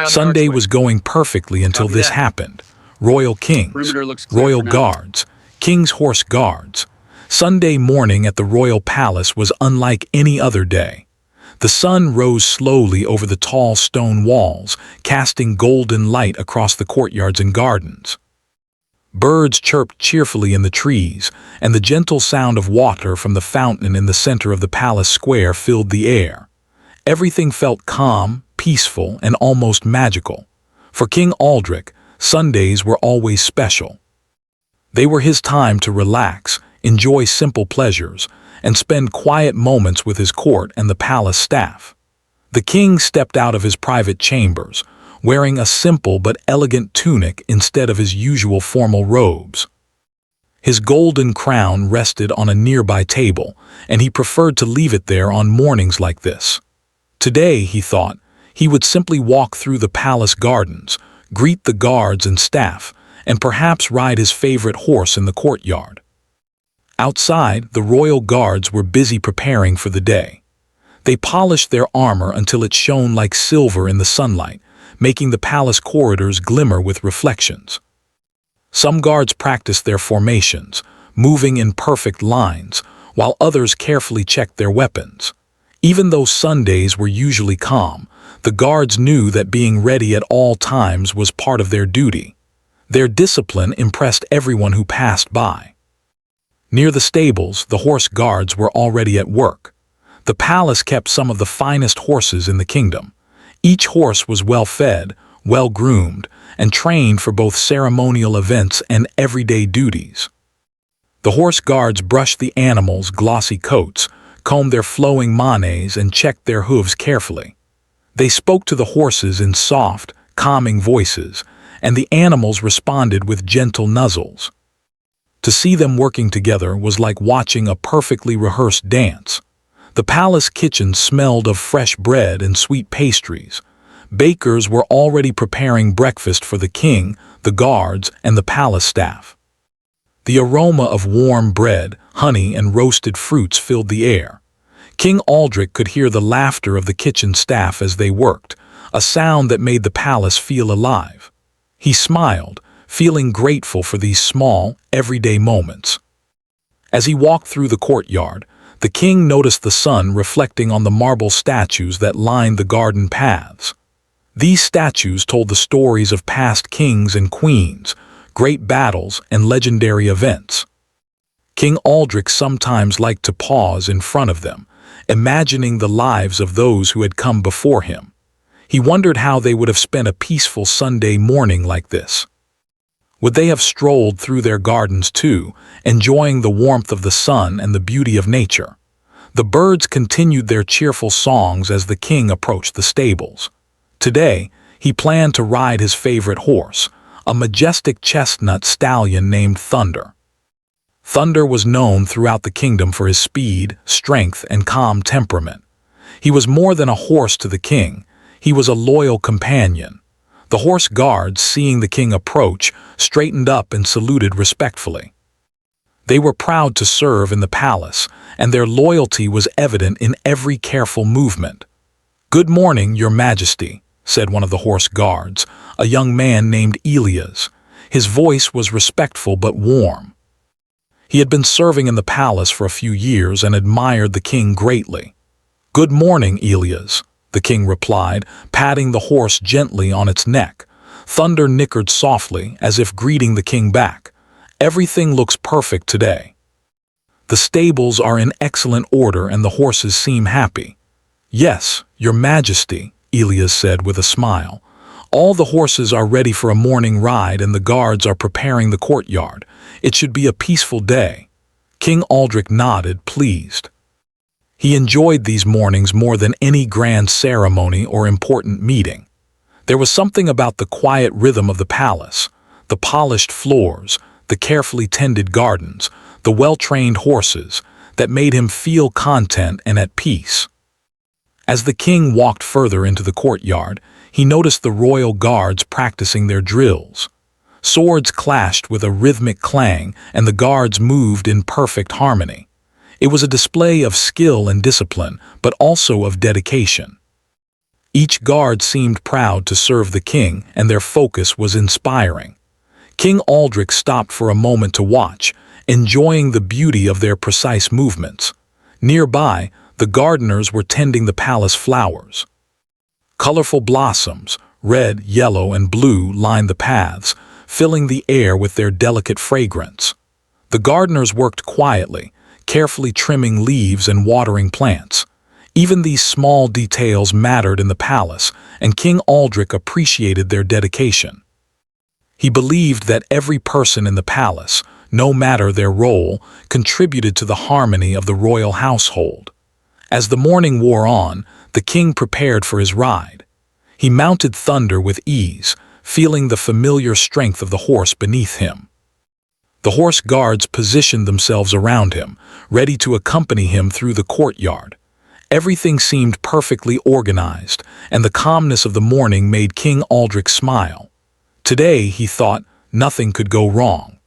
Sunday was going perfectly until this happened. Royal kings, royal guards, king's horse guards. Sunday morning at the royal palace was unlike any other day. The sun rose slowly over the tall stone walls, casting golden light across the courtyards and gardens. Birds chirped cheerfully in the trees, and the gentle sound of water from the fountain in the center of the palace square filled the air. Everything felt calm, peaceful, and almost magical. For King Aldrich, Sundays were always special. They were his time to relax, enjoy simple pleasures, and spend quiet moments with his court and the palace staff. The king stepped out of his private chambers, wearing a simple but elegant tunic instead of his usual formal robes. His golden crown rested on a nearby table, and he preferred to leave it there on mornings like this. Today, he thought, he would simply walk through the palace gardens, greet the guards and staff, and perhaps ride his favorite horse in the courtyard. Outside, the royal guards were busy preparing for the day. They polished their armor until it shone like silver in the sunlight, making the palace corridors glimmer with reflections. Some guards practiced their formations, moving in perfect lines, while others carefully checked their weapons. Even though Sundays were usually calm, the guards knew that being ready at all times was part of their duty. Their discipline impressed everyone who passed by. Near the stables, the horse guards were already at work. The palace kept some of the finest horses in the kingdom. Each horse was well-fed, well-groomed, and trained for both ceremonial events and everyday duties. The horse guards brushed the animals' glossy coats, combed their flowing manes, and checked their hooves carefully. They spoke to the horses in soft, calming voices, and the animals responded with gentle nuzzles. To see them working together was like watching a perfectly rehearsed dance. The palace kitchen smelled of fresh bread and sweet pastries. Bakers were already preparing breakfast for the king, the guards, and the palace staff. The aroma of warm bread, honey, and roasted fruits filled the air. King Aldrich could hear the laughter of the kitchen staff as they worked, a sound that made the palace feel alive. He smiled, feeling grateful for these small, everyday moments. As he walked through the courtyard, the king noticed the sun reflecting on the marble statues that lined the garden paths. These statues told the stories of past kings and queens, great battles, and legendary events. King Aldrich sometimes liked to pause in front of them, imagining the lives of those who had come before him. He wondered how they would have spent a peaceful Sunday morning like this. Would they have strolled through their gardens too, enjoying the warmth of the sun and the beauty of nature? The birds continued their cheerful songs as the king approached the stables. Today, he planned to ride his favorite horse, a majestic chestnut stallion named Thunder. Thunder was known throughout the kingdom for his speed, strength, and calm temperament. He was more than a horse to the king. He was a loyal companion. The horse guards, seeing the king approach, straightened up and saluted respectfully. They were proud to serve in the palace, and their loyalty was evident in every careful movement. "Good morning, Your Majesty," said one of the horse guards, a young man named Elias. His voice was respectful but warm. He had been serving in the palace for a few years and admired the king greatly. "Good morning, Elias," the king replied, patting the horse gently on its neck. Thunder nickered softly, as if greeting the king back. "Everything looks perfect today. The stables are in excellent order and the horses seem happy." "Yes, Your Majesty," Elias said with a smile. "All the horses are ready for a morning ride and the guards are preparing the courtyard. It should be a peaceful day." King Aldrich nodded, pleased. He enjoyed these mornings more than any grand ceremony or important meeting. There was something about the quiet rhythm of the palace, the polished floors, the carefully tended gardens, the well-trained horses, that made him feel content and at peace. As the king walked further into the courtyard, he noticed the royal guards practicing their drills. Swords clashed with a rhythmic clang, and the guards moved in perfect harmony. It was a display of skill and discipline, but also of dedication. Each guard seemed proud to serve the king, and their focus was inspiring. King Aldrich stopped for a moment to watch, enjoying the beauty of their precise movements. Nearby, the gardeners were tending the palace flowers. Colorful blossoms, red, yellow, and blue, lined the paths, filling the air with their delicate fragrance. The gardeners worked quietly, carefully trimming leaves and watering plants. Even these small details mattered in the palace, and King Aldrich appreciated their dedication. He believed that every person in the palace, no matter their role, contributed to the harmony of the royal household. As the morning wore on, the king prepared for his ride. He mounted Thunder with ease, feeling the familiar strength of the horse beneath him. The horse guards positioned themselves around him, ready to accompany him through the courtyard. Everything seemed perfectly organized, and the calmness of the morning made King Aldrich smile. Today, he thought, nothing could go wrong.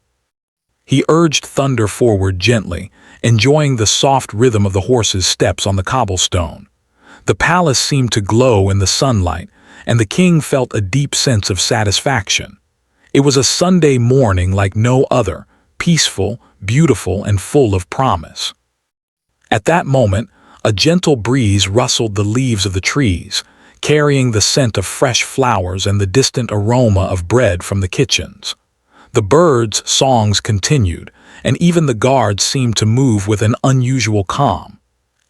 He urged Thunder forward gently, enjoying the soft rhythm of the horse's steps on the cobblestone. The palace seemed to glow in the sunlight, and the king felt a deep sense of satisfaction. It was a Sunday morning like no other, peaceful, beautiful, and full of promise. At that moment, a gentle breeze rustled the leaves of the trees, carrying the scent of fresh flowers and the distant aroma of bread from the kitchens. The birds' songs continued, and even the guards seemed to move with an unusual calm.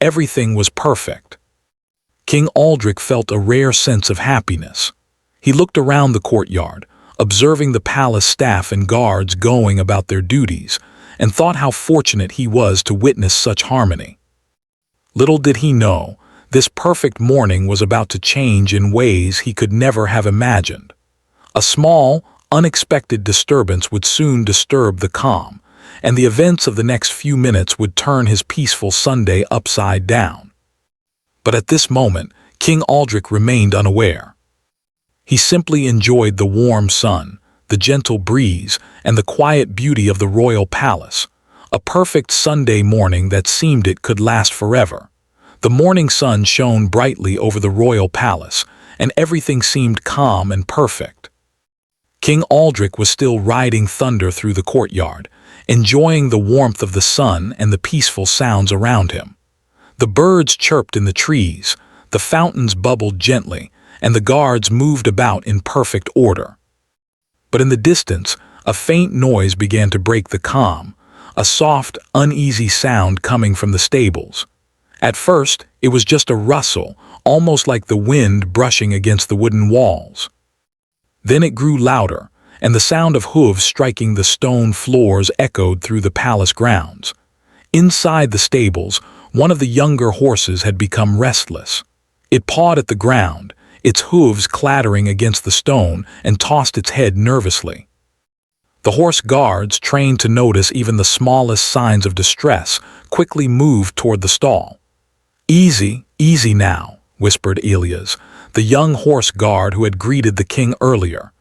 Everything was perfect. King Aldrich felt a rare sense of happiness. He looked around the courtyard, observing the palace staff and guards going about their duties, and thought how fortunate he was to witness such harmony. Little did he know, this perfect morning was about to change in ways he could never have imagined. A small, unexpected disturbance would soon disturb the calm, and the events of the next few minutes would turn his peaceful Sunday upside down. But at this moment, King Aldrich remained unaware. He simply enjoyed the warm sun, the gentle breeze, and the quiet beauty of the royal palace, a perfect Sunday morning that seemed it could last forever. The morning sun shone brightly over the royal palace, and everything seemed calm and perfect. King Aldrich was still riding Thunder through the courtyard, enjoying the warmth of the sun and the peaceful sounds around him. The birds chirped in the trees, the fountains bubbled gently, and the guards moved about in perfect order. But in the distance, a faint noise began to break the calm, a soft, uneasy sound coming from the stables. At first, it was just a rustle, almost like the wind brushing against the wooden walls. Then it grew louder, and the sound of hooves striking the stone floors echoed through the palace grounds. Inside the stables, one of the younger horses had become restless. It pawed at the ground, its hooves clattering against the stone, and tossed its head nervously. The horse guards, trained to notice even the smallest signs of distress, quickly moved toward the stall. "Easy, easy now," whispered Elias, the young horse guard who had greeted the king earlier.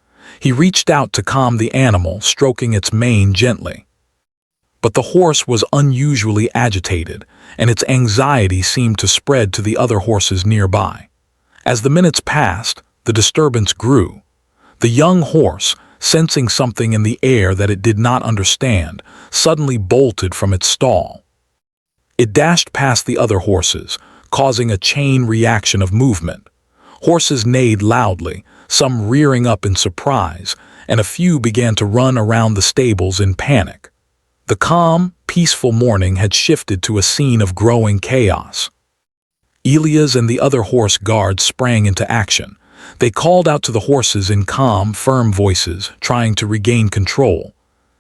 He reached out to calm the animal, stroking its mane gently. But the horse was unusually agitated, and its anxiety seemed to spread to the other horses nearby. As the minutes passed, the disturbance grew. The young horse, sensing something in the air that it did not understand, suddenly bolted from its stall. It dashed past the other horses, causing a chain reaction of movement. Horses neighed loudly, some rearing up in surprise, and a few began to run around the stables in panic. The calm, peaceful morning had shifted to a scene of growing chaos. Elias and the other horse guards sprang into action. They called out to the horses in calm, firm voices, trying to regain control.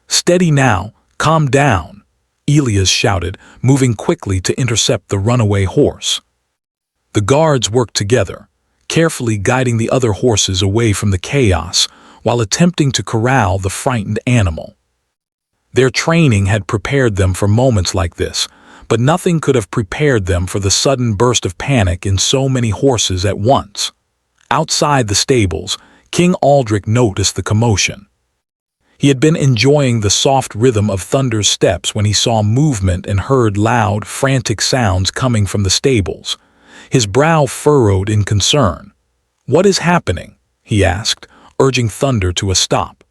"Steady now, calm down," Elias shouted, moving quickly to intercept the runaway horse. The guards worked together, carefully guiding the other horses away from the chaos while attempting to corral the frightened animal. Their training had prepared them for moments like this, but nothing could have prepared them for the sudden burst of panic in so many horses at once. Outside the stables, King Aldrich noticed the commotion. He had been enjoying the soft rhythm of Thunder's steps when he saw movement and heard loud, frantic sounds coming from the stables. His brow furrowed in concern. "What is happening?" he asked, urging Thunder to a stop.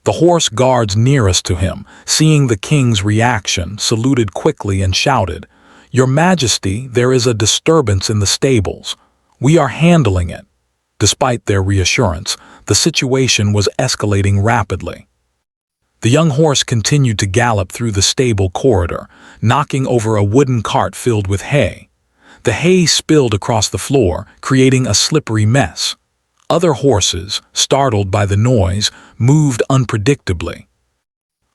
The horse guards nearest to him, seeing the king's reaction, saluted quickly and shouted, "Your Majesty, there is a disturbance in the stables. We are handling it." Despite their reassurance, the situation was escalating rapidly. The young horse continued to gallop through the stable corridor, knocking over a wooden cart filled with hay. The hay spilled across the floor, creating a slippery mess. Other horses, startled by the noise, moved unpredictably.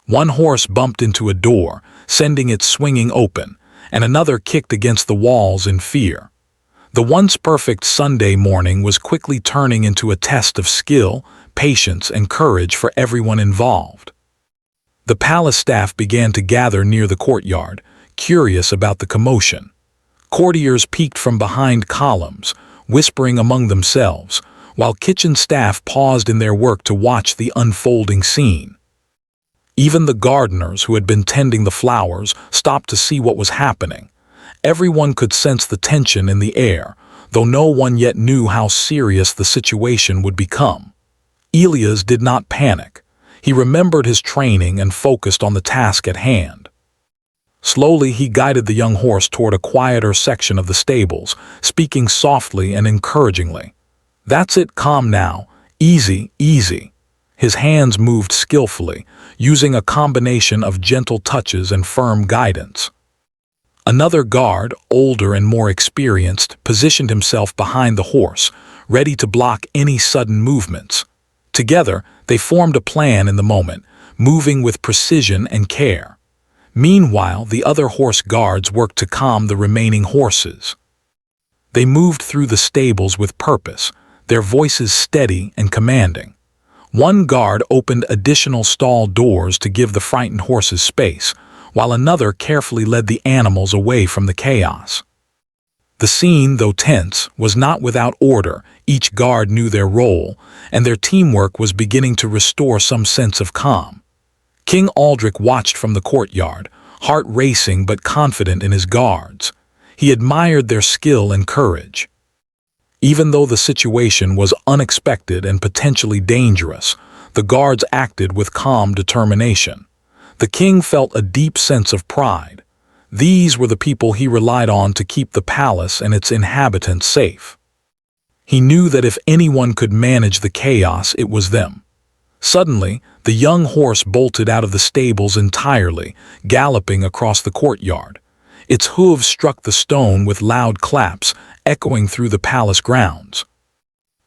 One horse bumped into a door, sending it swinging open, and another kicked against the walls in fear. The once perfect Sunday morning was quickly turning into a test of skill, patience, and courage for everyone involved. The palace staff began to gather near the courtyard, curious about the commotion. Courtiers peeked from behind columns, whispering among themselves, while kitchen staff paused in their work to watch the unfolding scene. Even the gardeners who had been tending the flowers stopped to see what was happening. Everyone could sense the tension in the air, though no one yet knew how serious the situation would become. Elias did not panic. He remembered his training and focused on the task at hand. Slowly, he guided the young horse toward a quieter section of the stables, speaking softly and encouragingly. "That's it, calm now. Easy, easy." His hands moved skillfully, using a combination of gentle touches and firm guidance. Another guard, older and more experienced, positioned himself behind the horse, ready to block any sudden movements. Together, they formed a plan in the moment, moving with precision and care. Meanwhile, the other horse guards worked to calm the remaining horses. They moved through the stables with purpose, their voices steady and commanding. One guard opened additional stall doors to give the frightened horses space, while another carefully led the animals away from the chaos. The scene, though tense, was not without order. Each guard knew their role, and their teamwork was beginning to restore some sense of calm. King Aldrich watched from the courtyard, heart racing but confident in his guards. He admired their skill and courage. Even though the situation was unexpected and potentially dangerous, the guards acted with calm determination. The king felt a deep sense of pride. These were the people he relied on to keep the palace and its inhabitants safe. He knew that if anyone could manage the chaos, it was them. Suddenly, the young horse bolted out of the stables entirely, galloping across the courtyard. Its hooves struck the stone with loud claps, echoing through the palace grounds.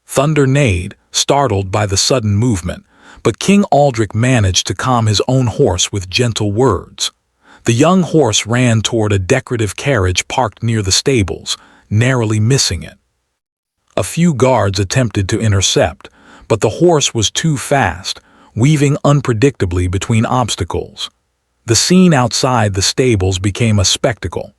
Thunder neighed, startled by the sudden movement, but King Aldrich managed to calm his own horse with gentle words. The young horse ran toward a decorative carriage parked near the stables, narrowly missing it. A few guards attempted to intercept, but the horse was too fast, weaving unpredictably between obstacles. The scene outside the stables became a spectacle.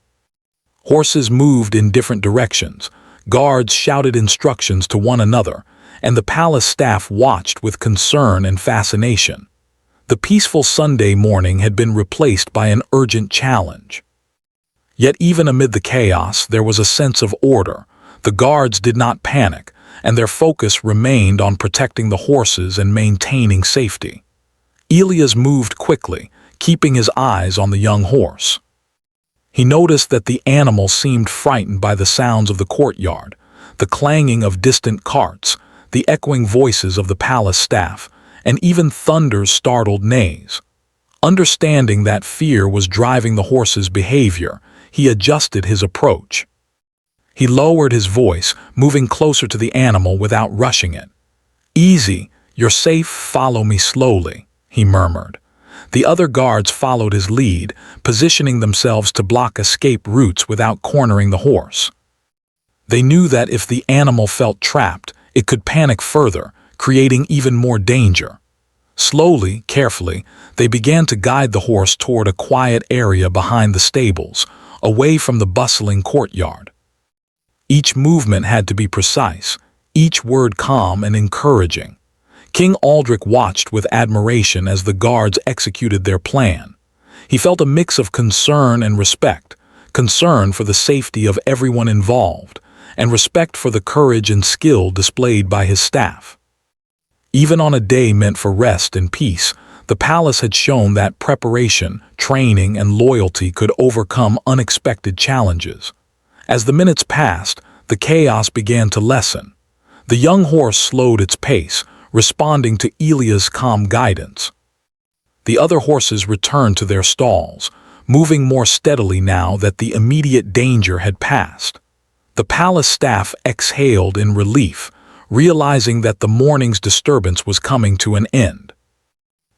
Horses moved in different directions, guards shouted instructions to one another, and the palace staff watched with concern and fascination. The peaceful Sunday morning had been replaced by an urgent challenge. Yet even amid the chaos, there was a sense of order. The guards did not panic, and their focus remained on protecting the horses and maintaining safety. Elias moved quickly, keeping his eyes on the young horse. He noticed that the animal seemed frightened by the sounds of the courtyard, the clanging of distant carts, the echoing voices of the palace staff, and even Thunder's startled neighs. Understanding that fear was driving the horse's behavior, he adjusted his approach. He lowered his voice, moving closer to the animal without rushing it. "Easy, you're safe, follow me slowly," he murmured. The other guards followed his lead, positioning themselves to block escape routes without cornering the horse. They knew that if the animal felt trapped, it could panic further, creating even more danger. Slowly, carefully, they began to guide the horse toward a quiet area behind the stables, away from the bustling courtyard. Each movement had to be precise, each word calm and encouraging. King Aldrich watched with admiration as the guards executed their plan. He felt a mix of concern and respect, concern for the safety of everyone involved, and respect for the courage and skill displayed by his staff. Even on a day meant for rest and peace, the palace had shown that preparation, training, and loyalty could overcome unexpected challenges. As the minutes passed, the chaos began to lessen. The young horse slowed its pace, responding to Elia's calm guidance. The other horses returned to their stalls, moving more steadily now that the immediate danger had passed. The palace staff exhaled in relief, realizing that the morning's disturbance was coming to an end.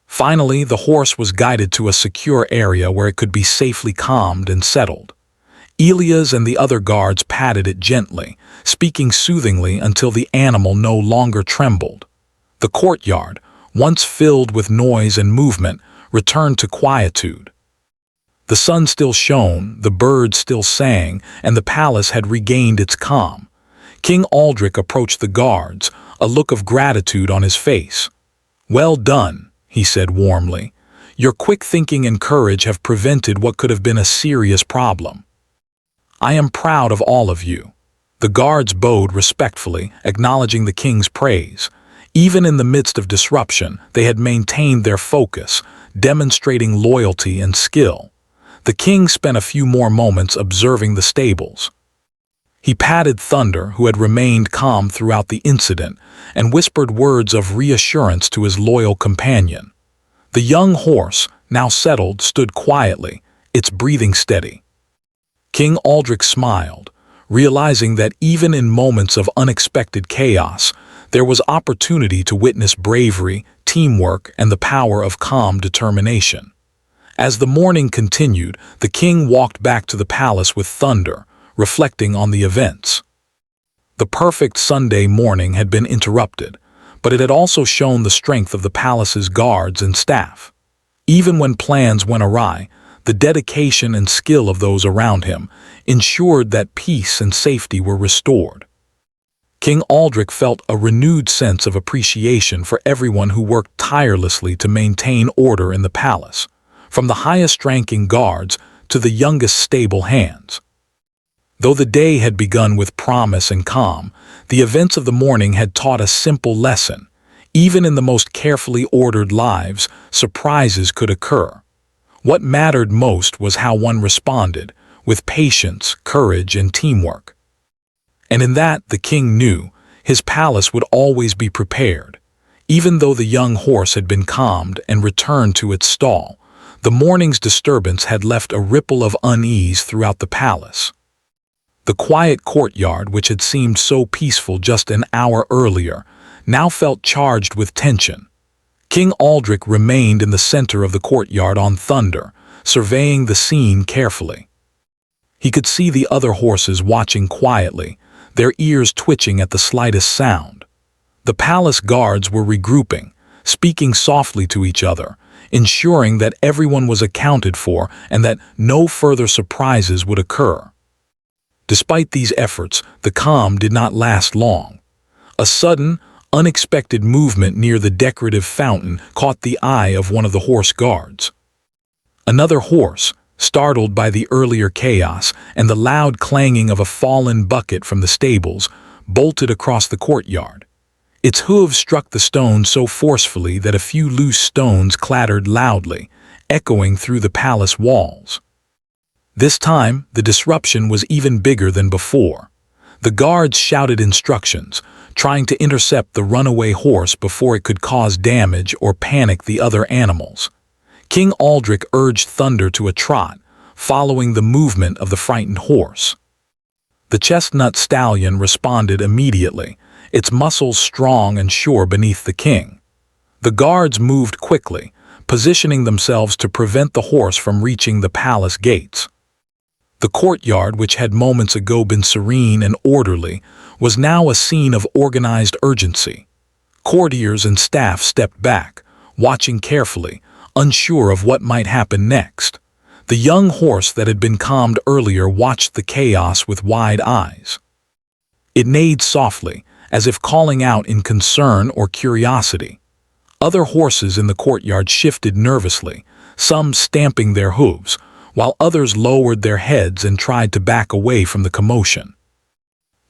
Finally, the horse was guided to a secure area where it could be safely calmed and settled. Elias and the other guards patted it gently, speaking soothingly until the animal no longer trembled. The courtyard, once filled with noise and movement, returned to quietude. The sun still shone, the birds still sang, and the palace had regained its calm. King Aldrich approached the guards, a look of gratitude on his face. "Well done," he said warmly. "Your quick thinking and courage have prevented what could have been a serious problem. I am proud of all of you." The guards bowed respectfully, acknowledging the king's praise. Even in the midst of disruption, they had maintained their focus, demonstrating loyalty and skill. The king spent a few more moments observing the stables. He patted Thunder, who had remained calm throughout the incident, and whispered words of reassurance to his loyal companion. The young horse, now settled, stood quietly, its breathing steady. King Aldrich smiled, realizing that even in moments of unexpected chaos, there was opportunity to witness bravery, teamwork, and the power of calm determination. As the morning continued, the king walked back to the palace with Thunder, reflecting on the events. The perfect Sunday morning had been interrupted, but it had also shown the strength of the palace's guards and staff. Even when plans went awry, the dedication and skill of those around him ensured that peace and safety were restored. King Aldrich felt a renewed sense of appreciation for everyone who worked tirelessly to maintain order in the palace, from the highest-ranking guards to the youngest stable hands. Though the day had begun with promise and calm, the events of the morning had taught a simple lesson. Even in the most carefully ordered lives, surprises could occur. What mattered most was how one responded, with patience, courage, and teamwork. And in that, the king knew, his palace would always be prepared. Even though the young horse had been calmed and returned to its stall, the morning's disturbance had left a ripple of unease throughout the palace. The quiet courtyard, which had seemed so peaceful just an hour earlier, now felt charged with tension. King Aldrich remained in the center of the courtyard on Thunder, surveying the scene carefully. He could see the other horses watching quietly, their ears twitching at the slightest sound. The palace guards were regrouping, speaking softly to each other, ensuring that everyone was accounted for and that no further surprises would occur. Despite these efforts, the calm did not last long. A sudden, unexpected movement near the decorative fountain caught the eye of one of the horse guards. Another horse, startled by the earlier chaos and the loud clanging of a fallen bucket from the stables, bolted across the courtyard. Its hooves struck the stones so forcefully that a few loose stones clattered loudly, echoing through the palace walls. This time, the disruption was even bigger than before. The guards shouted instructions, trying to intercept the runaway horse before it could cause damage or panic the other animals. King Aldrich urged Thunder to a trot, following the movement of the frightened horse. The chestnut stallion responded immediately, its muscles strong and sure beneath the king. The guards moved quickly, positioning themselves to prevent the horse from reaching the palace gates. The courtyard, which had moments ago been serene and orderly, was now a scene of organized urgency. Courtiers and staff stepped back, watching carefully, unsure of what might happen next. The young horse that had been calmed earlier watched the chaos with wide eyes. It neighed softly, as if calling out in concern or curiosity. Other horses in the courtyard shifted nervously, some stamping their hooves, while others lowered their heads and tried to back away from the commotion.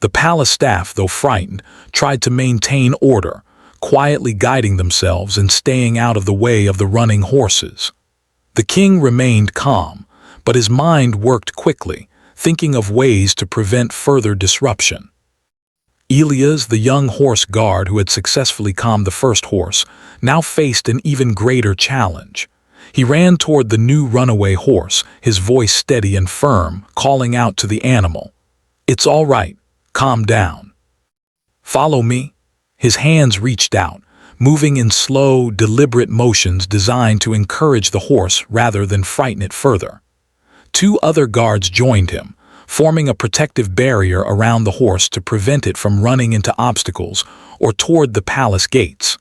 The palace staff, though frightened, tried to maintain order, quietly guiding themselves and staying out of the way of the running horses. The king remained calm, but his mind worked quickly, thinking of ways to prevent further disruption. Elias, the young horse guard who had successfully calmed the first horse, now faced an even greater challenge. He ran toward the new runaway horse, his voice steady and firm, calling out to the animal, "It's all right, calm down. Follow me." His hands reached out, moving in slow, deliberate motions designed to encourage the horse rather than frighten it further. Two other guards joined him, forming a protective barrier around the horse to prevent it from running into obstacles or toward the palace gates.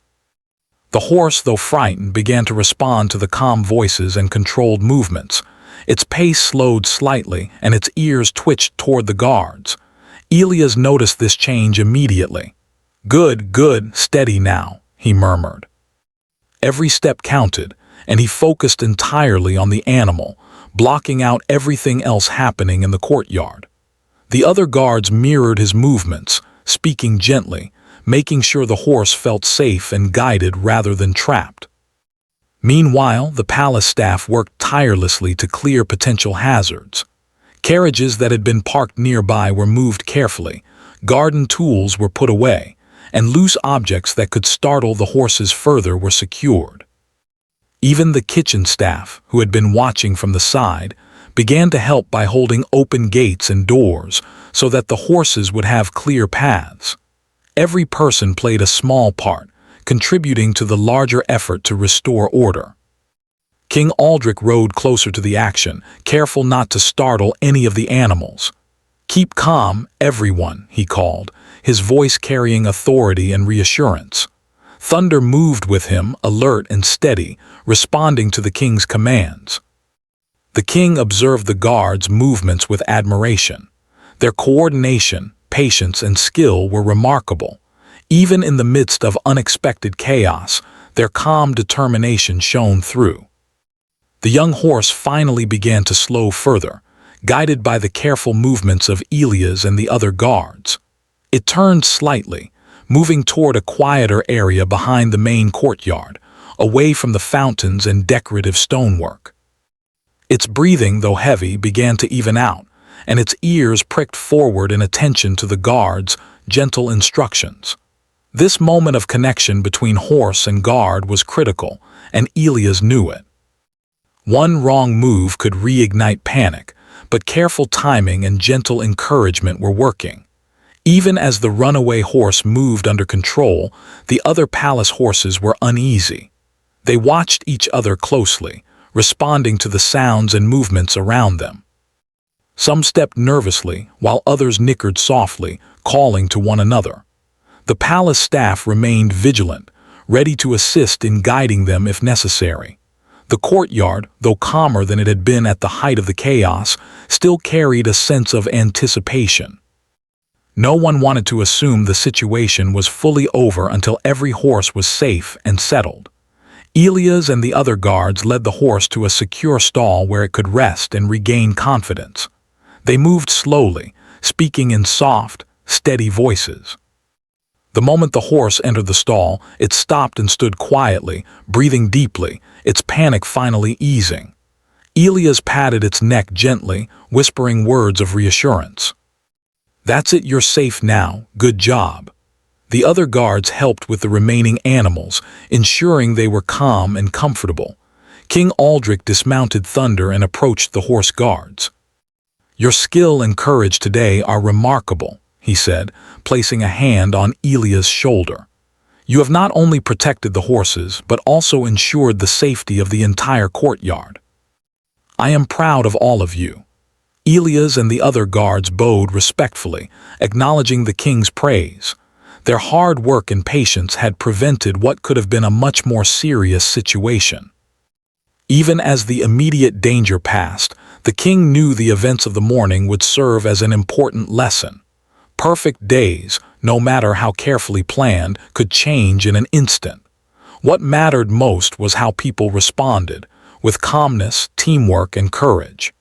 The horse, though frightened, began to respond to the calm voices and controlled movements. Its pace slowed slightly and its ears twitched toward the guards. Elias noticed this change immediately. "Good, good, steady now," he murmured. Every step counted, and he focused entirely on the animal, blocking out everything else happening in the courtyard. The other guards mirrored his movements, speaking gently, making sure the horse felt safe and guided rather than trapped. Meanwhile, the palace staff worked tirelessly to clear potential hazards. Carriages that had been parked nearby were moved carefully, garden tools were put away, and loose objects that could startle the horses further were secured. Even the kitchen staff, who had been watching from the side, began to help by holding open gates and doors so that the horses would have clear paths. Every person played a small part, contributing to the larger effort to restore order. King Aldrich rode closer to the action, careful not to startle any of the animals. "Keep calm, everyone," he called, his voice carrying authority and reassurance. Thunder moved with him, alert and steady, responding to the king's commands. The king observed the guards' movements with admiration. Their coordination, patience, and skill were remarkable. Even in the midst of unexpected chaos, their calm determination shone through. The young horse finally began to slow further, guided by the careful movements of Elias and the other guards. It turned slightly, moving toward a quieter area behind the main courtyard, away from the fountains and decorative stonework. Its breathing, though heavy, began to even out, and its ears pricked forward in attention to the guards' gentle instructions. This moment of connection between horse and guard was critical, and Elias knew it. One wrong move could reignite panic, but careful timing and gentle encouragement were working. Even as the runaway horse moved under control, the other palace horses were uneasy. They watched each other closely, responding to the sounds and movements around them. Some stepped nervously, while others nickered softly, calling to one another. The palace staff remained vigilant, ready to assist in guiding them if necessary. The courtyard, though calmer than it had been at the height of the chaos, still carried a sense of anticipation. No one wanted to assume the situation was fully over until every horse was safe and settled. Elias and the other guards led the horse to a secure stall where it could rest and regain confidence. They moved slowly, speaking in soft, steady voices. The moment the horse entered the stall, it stopped and stood quietly, breathing deeply, its panic finally easing. Elias patted its neck gently, whispering words of reassurance. "That's it, you're safe now, good job." The other guards helped with the remaining animals, ensuring they were calm and comfortable. King Aldrich dismounted Thunder and approached the horse guards. "Your skill and courage today are remarkable," he said, placing a hand on Elias' shoulder. "You have not only protected the horses, but also ensured the safety of the entire courtyard. I am proud of all of you." Elias and the other guards bowed respectfully, acknowledging the king's praise. Their hard work and patience had prevented what could have been a much more serious situation. Even as the immediate danger passed, the king knew the events of the morning would serve as an important lesson. Perfect days, no matter how carefully planned, could change in an instant. What mattered most was how people responded, with calmness, teamwork, and courage.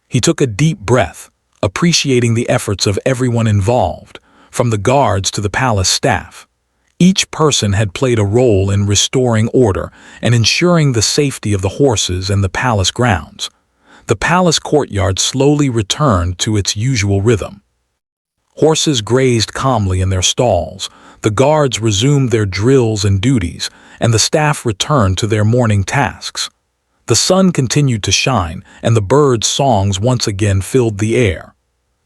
He took a deep breath, appreciating the efforts of everyone involved, from the guards to the palace staff. Each person had played a role in restoring order and ensuring the safety of the horses and the palace grounds. The palace courtyard slowly returned to its usual rhythm. Horses grazed calmly in their stalls, the guards resumed their drills and duties, and the staff returned to their morning tasks. The sun continued to shine, and the birds' songs once again filled the air.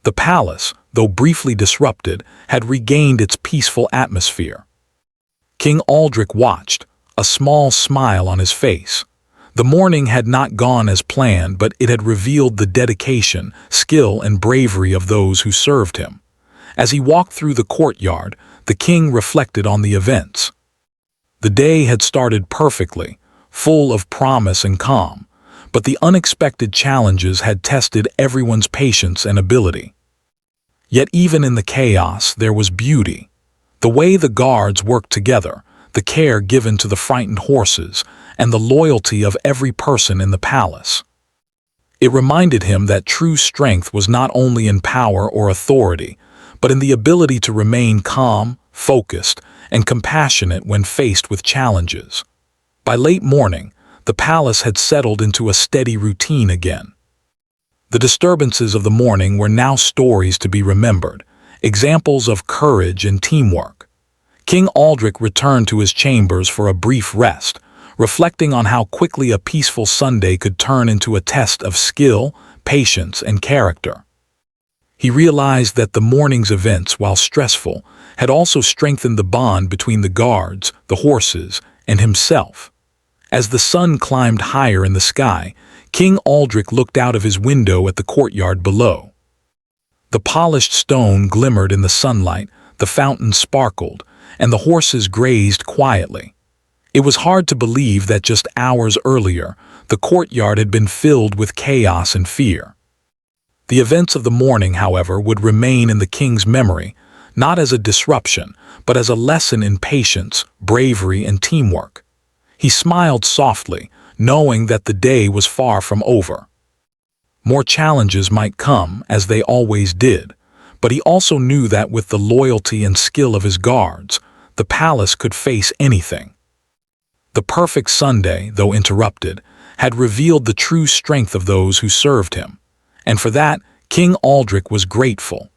The palace, though briefly disrupted, had regained its peaceful atmosphere. King Aldrich watched, a small smile on his face. The morning had not gone as planned, but it had revealed the dedication, skill, and bravery of those who served him. As he walked through the courtyard, the king reflected on the events. The day had started perfectly, full of promise and calm, but the unexpected challenges had tested everyone's patience and ability. Yet even in the chaos, there was beauty. The way the guards worked together, the care given to the frightened horses, and the loyalty of every person in the palace. It reminded him that true strength was not only in power or authority, but in the ability to remain calm, focused, and compassionate when faced with challenges. By late morning, the palace had settled into a steady routine again. The disturbances of the morning were now stories to be remembered, examples of courage and teamwork. King Aldrich returned to his chambers for a brief rest, reflecting on how quickly a peaceful Sunday could turn into a test of skill, patience, and character. He realized that the morning's events, while stressful, had also strengthened the bond between the guards, the horses, and himself. As the sun climbed higher in the sky, King Aldrich looked out of his window at the courtyard below. The polished stone glimmered in the sunlight, the fountain sparkled, and the horses grazed quietly. It was hard to believe that just hours earlier, the courtyard had been filled with chaos and fear. The events of the morning, however, would remain in the king's memory, not as a disruption, but as a lesson in patience, bravery, and teamwork. He smiled softly, knowing that the day was far from over. More challenges might come, as they always did, but he also knew that with the loyalty and skill of his guards, the palace could face anything. The perfect Sunday, though interrupted, had revealed the true strength of those who served him, and for that, King Aldrich was grateful.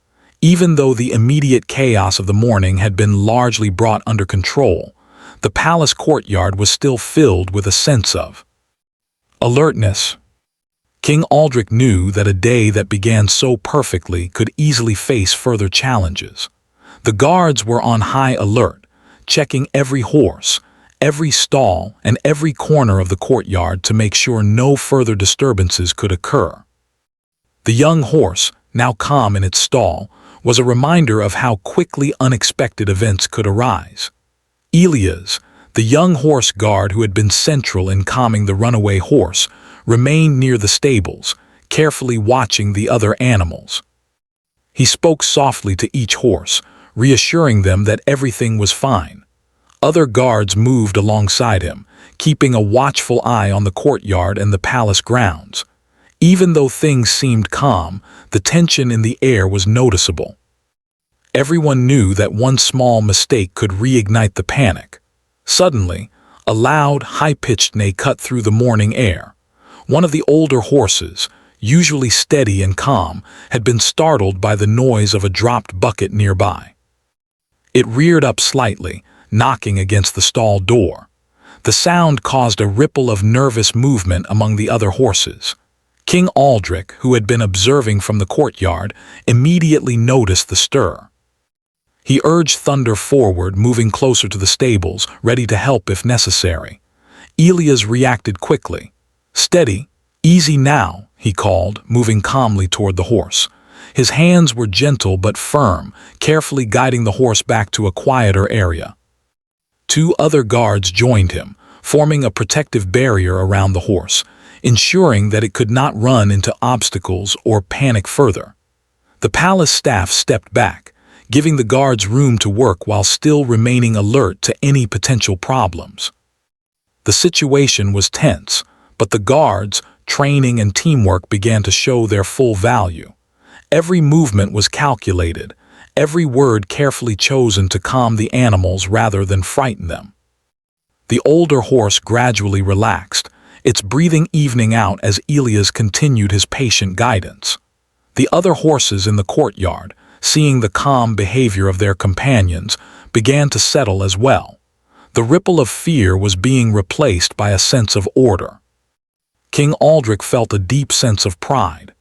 Even though the immediate chaos of the morning had been largely brought under control, the palace courtyard was still filled with a sense of alertness. King Aldrich knew that a day that began so perfectly could easily face further challenges. The guards were on high alert, checking every horse, every stall, and every corner of the courtyard to make sure no further disturbances could occur. The young horse, now calm in its stall, was a reminder of how quickly unexpected events could arise. Elias, the young horse guard who had been central in calming the runaway horse, remained near the stables, carefully watching the other animals. He spoke softly to each horse, reassuring them that everything was fine. Other guards moved alongside him, keeping a watchful eye on the courtyard and the palace grounds. Even though things seemed calm, the tension in the air was noticeable. Everyone knew that one small mistake could reignite the panic. Suddenly, a loud, high-pitched neigh cut through the morning air. One of the older horses, usually steady and calm, had been startled by the noise of a dropped bucket nearby. It reared up slightly, knocking against the stall door. The sound caused a ripple of nervous movement among the other horses. King Aldrich, who had been observing from the courtyard, immediately noticed the stir. He urged Thunder forward, moving closer to the stables, ready to help if necessary. Elias reacted quickly. "Steady, easy now," he called, moving calmly toward the horse. His hands were gentle but firm, carefully guiding the horse back to a quieter area. Two other guards joined him, forming a protective barrier around the horse, ensuring that it could not run into obstacles or panic further. The palace staff stepped back, giving the guards room to work while still remaining alert to any potential problems. The situation was tense, but the guards, training and teamwork began to show their full value. Every movement was calculated, every word carefully chosen to calm the animals rather than frighten them. The older horse gradually relaxed, its breathing evening out as Elias continued his patient guidance. The other horses in the courtyard, seeing the calm behavior of their companions, began to settle as well. The ripple of fear was being replaced by a sense of order. King Aldrich felt a deep sense of pride.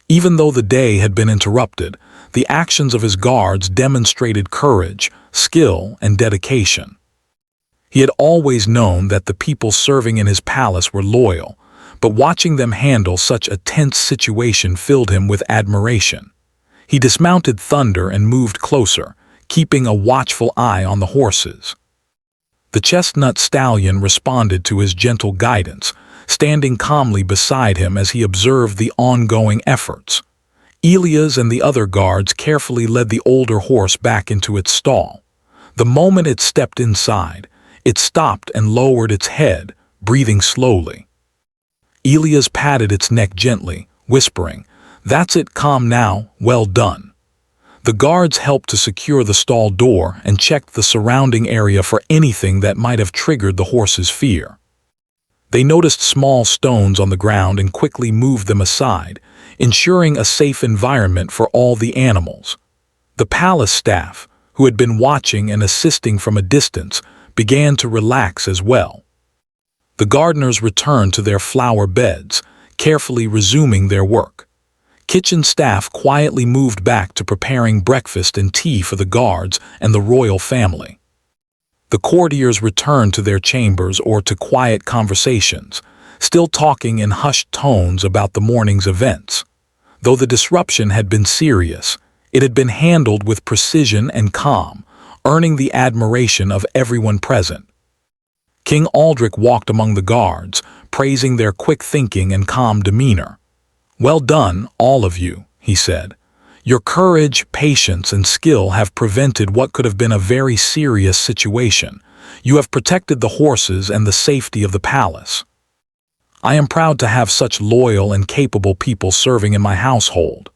Even though the day had been interrupted, the actions of his guards demonstrated courage, skill, and dedication. He had always known that the people serving in his palace were loyal, but watching them handle such a tense situation filled him with admiration. He dismounted Thunder and moved closer, keeping a watchful eye on the horses. The chestnut stallion responded to his gentle guidance, standing calmly beside him as he observed the ongoing efforts. Elias and the other guards carefully led the older horse back into its stall. The moment it stepped inside, it stopped and lowered its head, breathing slowly. Elias patted its neck gently, whispering, "That's it, calm now, well done." The guards helped to secure the stall door and checked the surrounding area for anything that might have triggered the horse's fear. They noticed small stones on the ground and quickly moved them aside, ensuring a safe environment for all the animals. The palace staff, who had been watching and assisting from a distance, began to relax as well. The gardeners returned to their flower beds, carefully resuming their work. Kitchen staff quietly moved back to preparing breakfast and tea for the guards and the royal family. The courtiers returned to their chambers or to quiet conversations, still talking in hushed tones about the morning's events. Though the disruption had been serious, it had been handled with precision and calm, earning the admiration of everyone present. King Aldrich walked among the guards, praising their quick thinking and calm demeanor. "Well done, all of you," he said. "Your courage, patience, and skill have prevented what could have been a very serious situation. You have protected the horses and the safety of the palace. I am proud to have such loyal and capable people serving in my household."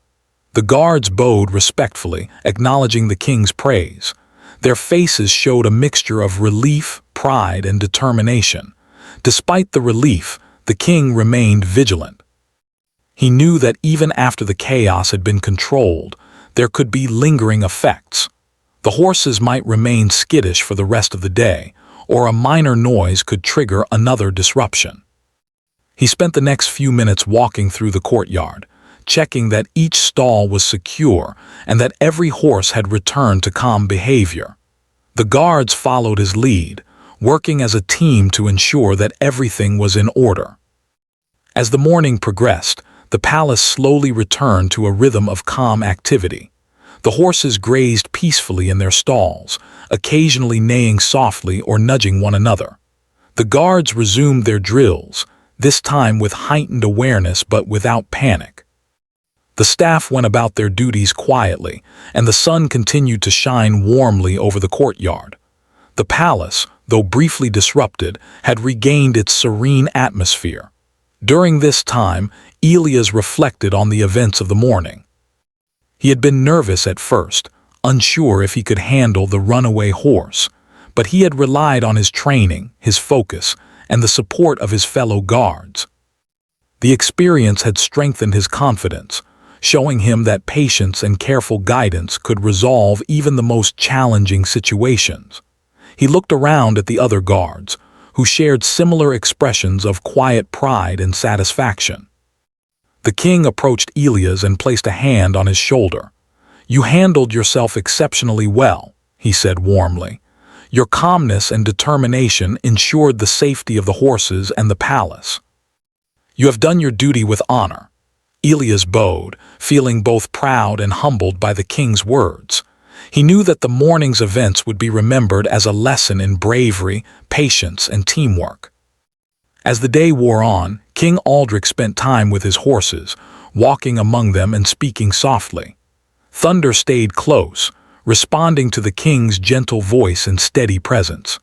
The guards bowed respectfully, acknowledging the king's praise. Their faces showed a mixture of relief, pride, and determination. Despite the relief, the king remained vigilant. He knew that even after the chaos had been controlled, there could be lingering effects. The horses might remain skittish for the rest of the day, or a minor noise could trigger another disruption. He spent the next few minutes walking through the courtyard, checking that each stall was secure and that every horse had returned to calm behavior. The guards followed his lead, working as a team to ensure that everything was in order. As the morning progressed, the palace slowly returned to a rhythm of calm activity. The horses grazed peacefully in their stalls, occasionally neighing softly or nudging one another. The guards resumed their drills, this time with heightened awareness but without panic. The staff went about their duties quietly, and the sun continued to shine warmly over the courtyard. The palace, though briefly disrupted, had regained its serene atmosphere. During this time, Elias reflected on the events of the morning. He had been nervous at first, unsure if he could handle the runaway horse, but he had relied on his training, his focus, and the support of his fellow guards. The experience had strengthened his confidence, showing him that patience and careful guidance could resolve even the most challenging situations. He looked around at the other guards, who shared similar expressions of quiet pride and satisfaction. The king approached Elias and placed a hand on his shoulder. "You handled yourself exceptionally well," he said warmly. "Your calmness and determination ensured the safety of the horses and the palace. You have done your duty with honor." Elias bowed, feeling both proud and humbled by the king's words. He knew that the morning's events would be remembered as a lesson in bravery, patience, and teamwork. As the day wore on, King Aldrich spent time with his horses, walking among them and speaking softly. Thunder stayed close, responding to the king's gentle voice and steady presence.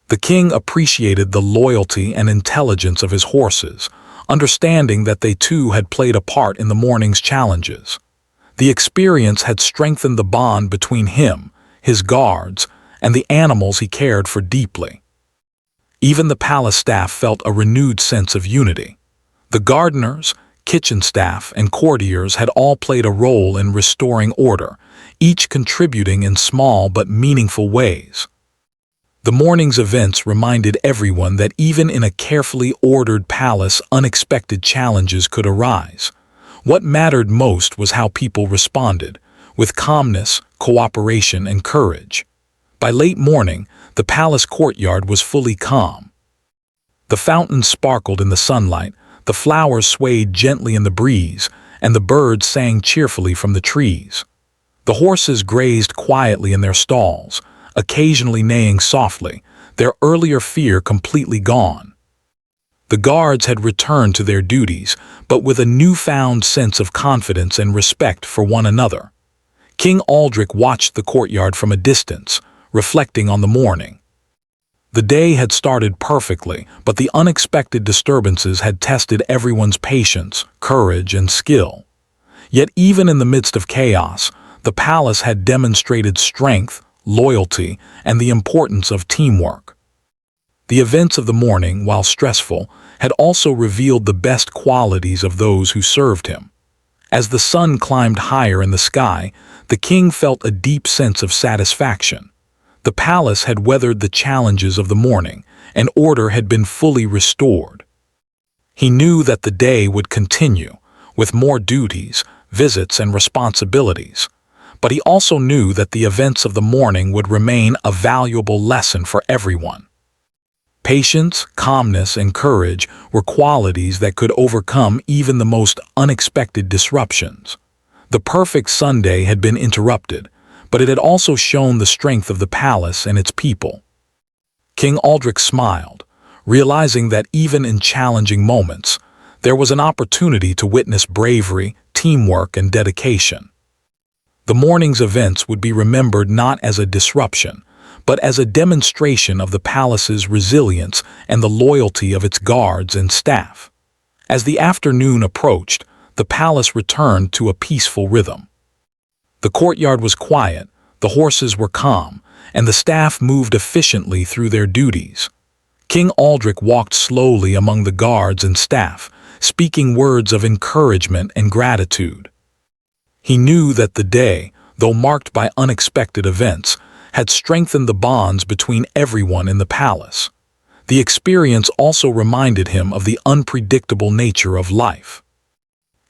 The king appreciated the loyalty and intelligence of his horses, understanding that they too had played a part in the morning's challenges. The experience had strengthened the bond between him, his guards, and the animals he cared for deeply. Even the palace staff felt a renewed sense of unity. The gardeners, kitchen staff, and courtiers had all played a role in restoring order, each contributing in small but meaningful ways. The morning's events reminded everyone that even in a carefully ordered palace, unexpected challenges could arise. What mattered most was how people responded, with calmness, cooperation, and courage. By late morning, the palace courtyard was fully calm. The fountains sparkled in the sunlight, the flowers swayed gently in the breeze, and the birds sang cheerfully from the trees. The horses grazed quietly in their stalls, occasionally neighing softly, their earlier fear completely gone. The guards had returned to their duties, but with a newfound sense of confidence and respect for one another. King Aldrich watched the courtyard from a distance, reflecting on the morning. The day had started perfectly, but the unexpected disturbances had tested everyone's patience, courage, and skill. Yet even in the midst of chaos, the palace had demonstrated strength, loyalty, and the importance of teamwork. The events of the morning, while stressful, had also revealed the best qualities of those who served him. As the sun climbed higher in the sky, the king felt a deep sense of satisfaction. The palace had weathered the challenges of the morning, and order had been fully restored. He knew that the day would continue, with more duties, visits, and responsibilities. But he also knew that the events of the morning would remain a valuable lesson for everyone. Patience, calmness, and courage were qualities that could overcome even the most unexpected disruptions. The perfect Sunday had been interrupted, but it had also shown the strength of the palace and its people. King Aldrich smiled, realizing that even in challenging moments, there was an opportunity to witness bravery, teamwork, and dedication. The morning's events would be remembered not as a disruption, but as a demonstration of the palace's resilience and the loyalty of its guards and staff. As the afternoon approached, the palace returned to a peaceful rhythm. The courtyard was quiet, the horses were calm, and the staff moved efficiently through their duties. King Aldrich walked slowly among the guards and staff, speaking words of encouragement and gratitude. He knew that the day, though marked by unexpected events, had strengthened the bonds between everyone in the palace. The experience also reminded him of the unpredictable nature of life.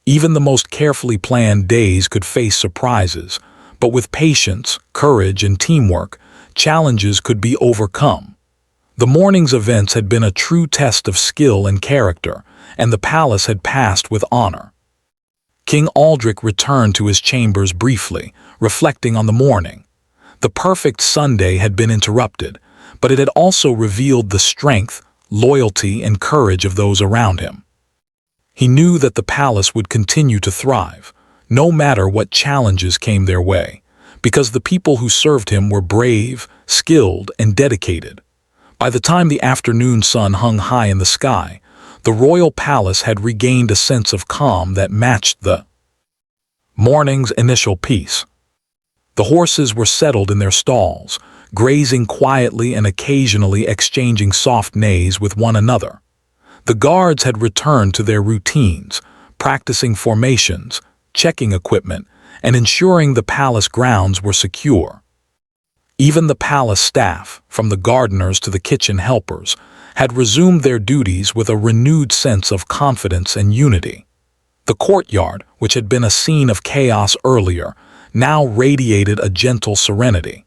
Even the most carefully planned days could face surprises, but with patience, courage, and teamwork, challenges could be overcome. The morning's events had been a true test of skill and character, and the palace had passed with honor. King Aldrich returned to his chambers briefly, reflecting on the morning. The perfect Sunday had been interrupted, but it had also revealed the strength, loyalty, and courage of those around him. He knew that the palace would continue to thrive, no matter what challenges came their way, because the people who served him were brave, skilled, and dedicated. By the time the afternoon sun hung high in the sky, the royal palace had regained a sense of calm that matched the morning's initial peace. The horses were settled in their stalls, grazing quietly and occasionally exchanging soft neighs with one another. The guards had returned to their routines, practicing formations, checking equipment, and ensuring the palace grounds were secure. Even the palace staff, from the gardeners to the kitchen helpers, had resumed their duties with a renewed sense of confidence and unity. The courtyard, which had been a scene of chaos earlier, now radiated a gentle serenity.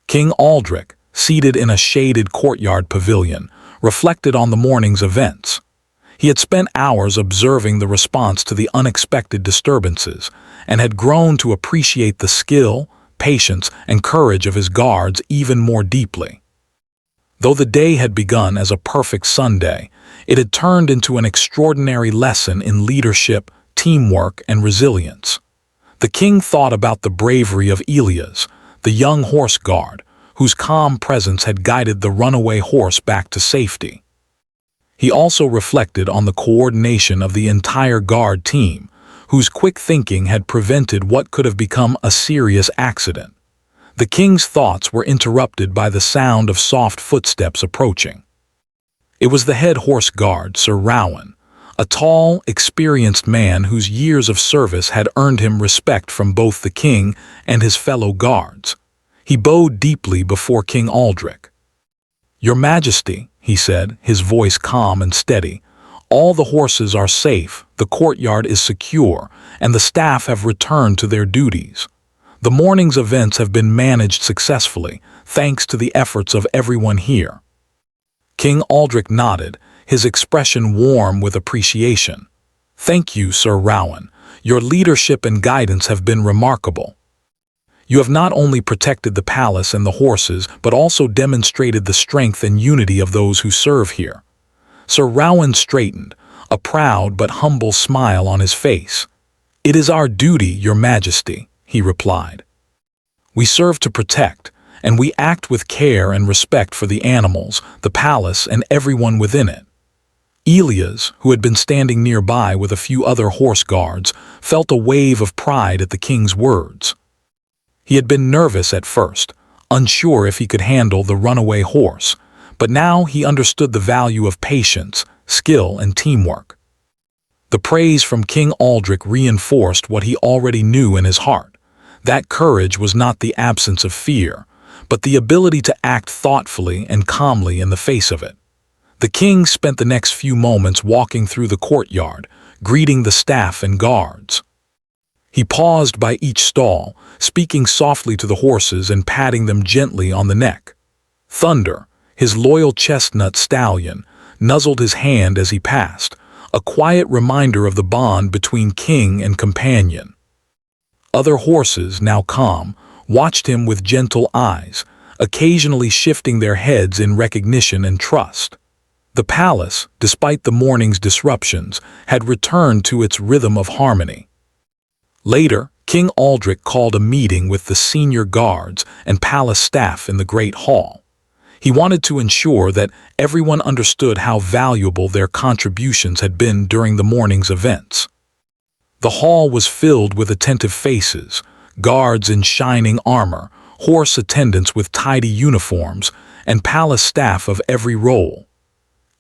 King Aldrich, seated in a shaded courtyard pavilion, reflected on the morning's events. He had spent hours observing the response to the unexpected disturbances and had grown to appreciate the skill, patience, and courage of his guards even more deeply. Though the day had begun as a perfect Sunday, it had turned into an extraordinary lesson in leadership, teamwork, and resilience. The king thought about the bravery of Elias, the young horse guard, whose calm presence had guided the runaway horse back to safety. He also reflected on the coordination of the entire guard team, whose quick thinking had prevented what could have become a serious accident. The king's thoughts were interrupted by the sound of soft footsteps approaching. It was the head horse guard, Sir Rowan, a tall, experienced man whose years of service had earned him respect from both the king and his fellow guards. He bowed deeply before King Aldrich. "Your Majesty," he said, his voice calm and steady, "all the horses are safe, the courtyard is secure, and the staff have returned to their duties. The morning's events have been managed successfully, thanks to the efforts of everyone here." King Aldrich nodded, his expression warm with appreciation. "Thank you, Sir Rowan. Your leadership and guidance have been remarkable. You have not only protected the palace and the horses, but also demonstrated the strength and unity of those who serve here." Sir Rowan straightened, a proud but humble smile on his face. "It is our duty, Your Majesty," he replied. "We serve to protect, and we act with care and respect for the animals, the palace, and everyone within it." Elias, who had been standing nearby with a few other horse guards, felt a wave of pride at the king's words. He had been nervous at first, unsure if he could handle the runaway horse, but now he understood the value of patience, skill, and teamwork. The praise from King Aldrich reinforced what he already knew in his heart. That courage was not the absence of fear, but the ability to act thoughtfully and calmly in the face of it. The king spent the next few moments walking through the courtyard, greeting the staff and guards. He paused by each stall, speaking softly to the horses and patting them gently on the neck. Thunder, his loyal chestnut stallion, nuzzled his hand as he passed, a quiet reminder of the bond between king and companion. Other horses, now calm, watched him with gentle eyes, occasionally shifting their heads in recognition and trust. The palace, despite the morning's disruptions, had returned to its rhythm of harmony. Later, King Aldrich called a meeting with the senior guards and palace staff in the Great Hall. He wanted to ensure that everyone understood how valuable their contributions had been during the morning's events. The hall was filled with attentive faces, guards in shining armor, horse attendants with tidy uniforms, and palace staff of every role.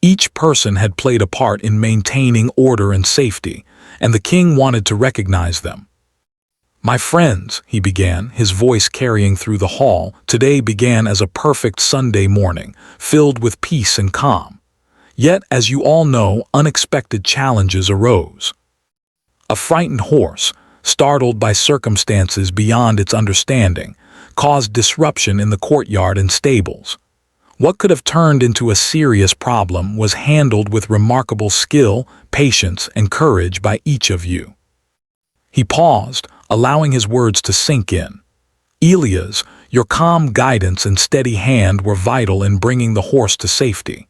Each person had played a part in maintaining order and safety, and the king wanted to recognize them. "My friends," he began, his voice carrying through the hall, "today began as a perfect Sunday morning, filled with peace and calm. Yet, as you all know, unexpected challenges arose. A frightened horse, startled by circumstances beyond its understanding, caused disruption in the courtyard and stables. What could have turned into a serious problem was handled with remarkable skill, patience, and courage by each of you." He paused, allowing his words to sink in. "Elias, your calm guidance and steady hand were vital in bringing the horse to safety.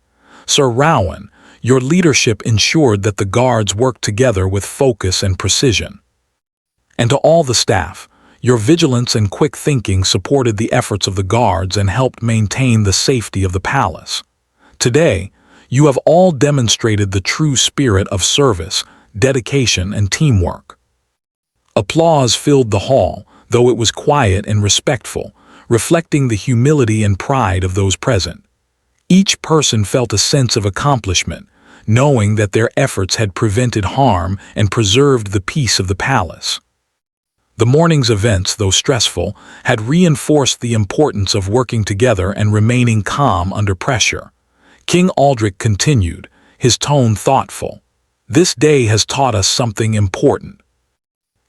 Sir Rowan, your leadership ensured that the guards worked together with focus and precision. And to all the staff, your vigilance and quick thinking supported the efforts of the guards and helped maintain the safety of the palace. Today, you have all demonstrated the true spirit of service, dedication, and teamwork." Applause filled the hall, though it was quiet and respectful, reflecting the humility and pride of those present. Each person felt a sense of accomplishment, knowing that their efforts had prevented harm and preserved the peace of the palace. The morning's events, though stressful, had reinforced the importance of working together and remaining calm under pressure. King Aldrich continued, his tone thoughtful. "This day has taught us something important.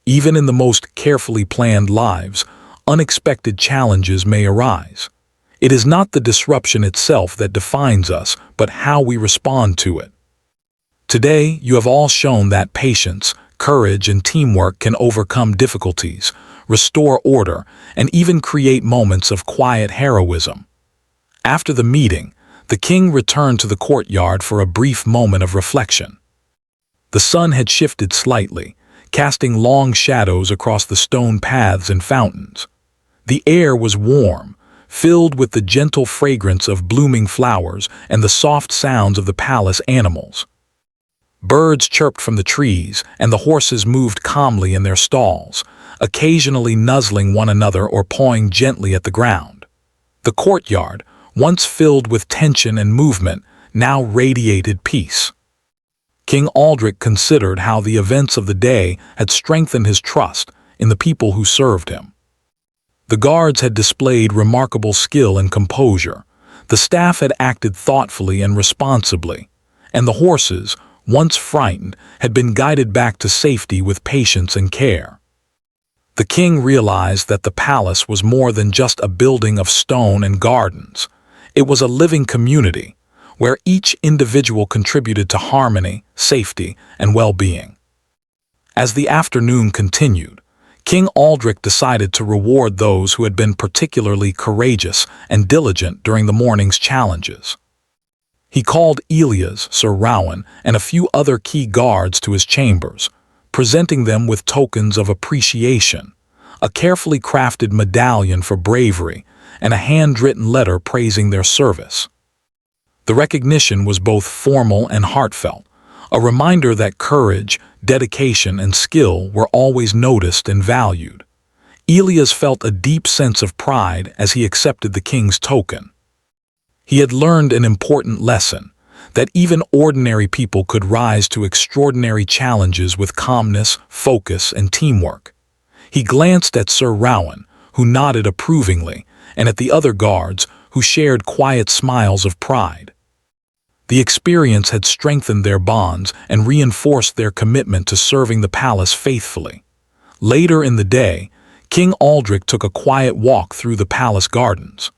Even in the most carefully planned lives, unexpected challenges may arise. It is not the disruption itself that defines us, but how we respond to it. Today, you have all shown that patience, courage, and teamwork can overcome difficulties, restore order, and even create moments of quiet heroism." After the meeting, the king returned to the courtyard for a brief moment of reflection. The sun had shifted slightly, casting long shadows across the stone paths and fountains. The air was warm, filled with the gentle fragrance of blooming flowers and the soft sounds of the palace animals. Birds chirped from the trees, and the horses moved calmly in their stalls, occasionally nuzzling one another or pawing gently at the ground. The courtyard, once filled with tension and movement, now radiated peace. King Aldrich considered how the events of the day had strengthened his trust in the people who served him. The guards had displayed remarkable skill and composure, the staff had acted thoughtfully and responsibly, and the horses, once frightened, had been guided back to safety with patience and care. The king realized that the palace was more than just a building of stone and gardens. It was a living community, where each individual contributed to harmony, safety, and well-being. As the afternoon continued, King Aldrich decided to reward those who had been particularly courageous and diligent during the morning's challenges. He called Elias, Sir Rowan, and a few other key guards to his chambers, presenting them with tokens of appreciation, a carefully crafted medallion for bravery, and a handwritten letter praising their service. The recognition was both formal and heartfelt, a reminder that courage, dedication, and skill were always noticed and valued. Elias felt a deep sense of pride as he accepted the king's token. He had learned an important lesson, that even ordinary people could rise to extraordinary challenges with calmness, focus, and teamwork. He glanced at Sir Rowan, who nodded approvingly, and at the other guards, who shared quiet smiles of pride. The experience had strengthened their bonds and reinforced their commitment to serving the palace faithfully. Later in the day, King Aldrich took a quiet walk through the palace gardens.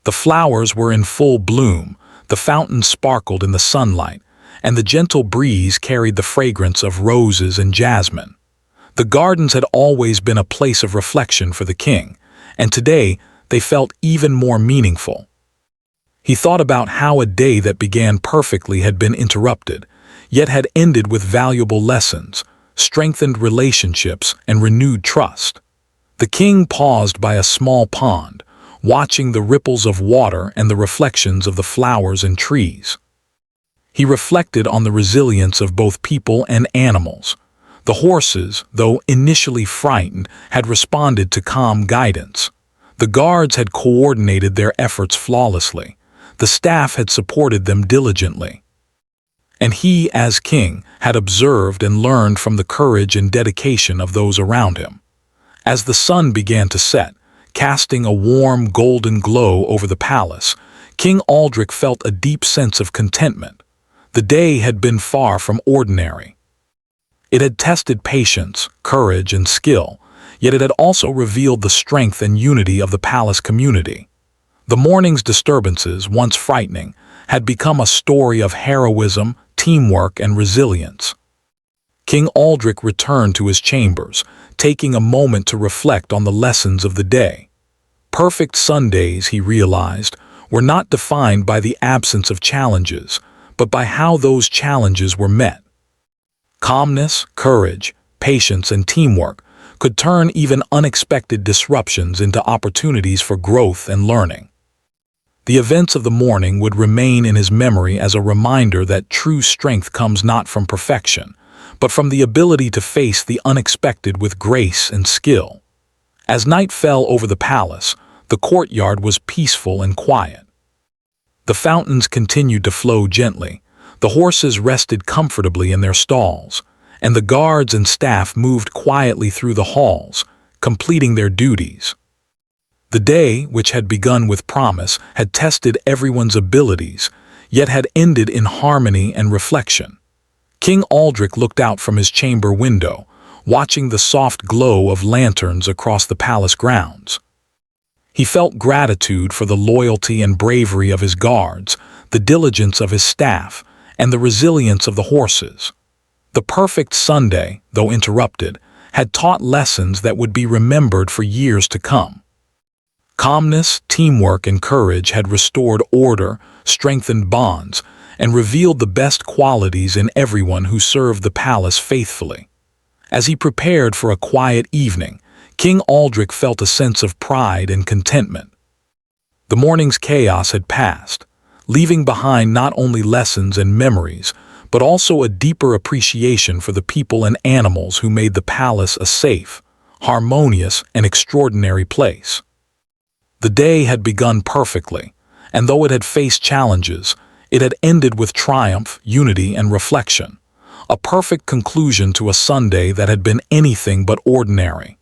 The flowers were in full bloom, the fountains sparkled in the sunlight, and the gentle breeze carried the fragrance of roses and jasmine. The gardens had always been a place of reflection for the king, and today they felt even more meaningful. He thought about how a day that began perfectly had been interrupted, yet had ended with valuable lessons, strengthened relationships, and renewed trust. The king paused by a small pond, watching the ripples of water and the reflections of the flowers and trees. He reflected on the resilience of both people and animals. The horses, though initially frightened, had responded to calm guidance. The guards had coordinated their efforts flawlessly. The staff had supported them diligently. And he, as king, had observed and learned from the courage and dedication of those around him. As the sun began to set, casting a warm golden glow over the palace, King Aldrich felt a deep sense of contentment. The day had been far from ordinary. It had tested patience, courage, and skill, yet it had also revealed the strength and unity of the palace community. The morning's disturbances, once frightening, had become a story of heroism, teamwork, and resilience. King Aldrich returned to his chambers, taking a moment to reflect on the lessons of the day. Perfect Sundays, he realized, were not defined by the absence of challenges, but by how those challenges were met. Calmness, courage, patience, and teamwork could turn even unexpected disruptions into opportunities for growth and learning. The events of the morning would remain in his memory as a reminder that true strength comes not from perfection, but from the ability to face the unexpected with grace and skill. As night fell over the palace, the courtyard was peaceful and quiet. The fountains continued to flow gently, the horses rested comfortably in their stalls, and the guards and staff moved quietly through the halls, completing their duties. The day, which had begun with promise, had tested everyone's abilities, yet had ended in harmony and reflection. King Aldrich looked out from his chamber window, watching the soft glow of lanterns across the palace grounds. He felt gratitude for the loyalty and bravery of his guards, the diligence of his staff, and the resilience of the horses. The perfect Sunday, though interrupted, had taught lessons that would be remembered for years to come. Calmness, teamwork, and courage had restored order, strengthened bonds, and revealed the best qualities in everyone who served the palace faithfully. As he prepared for a quiet evening, King Aldrich felt a sense of pride and contentment. The morning's chaos had passed, leaving behind not only lessons and memories, but also a deeper appreciation for the people and animals who made the palace a safe, harmonious, and extraordinary place. The day had begun perfectly, and though it had faced challenges, it had ended with triumph, unity, and reflection, a perfect conclusion to a Sunday that had been anything but ordinary.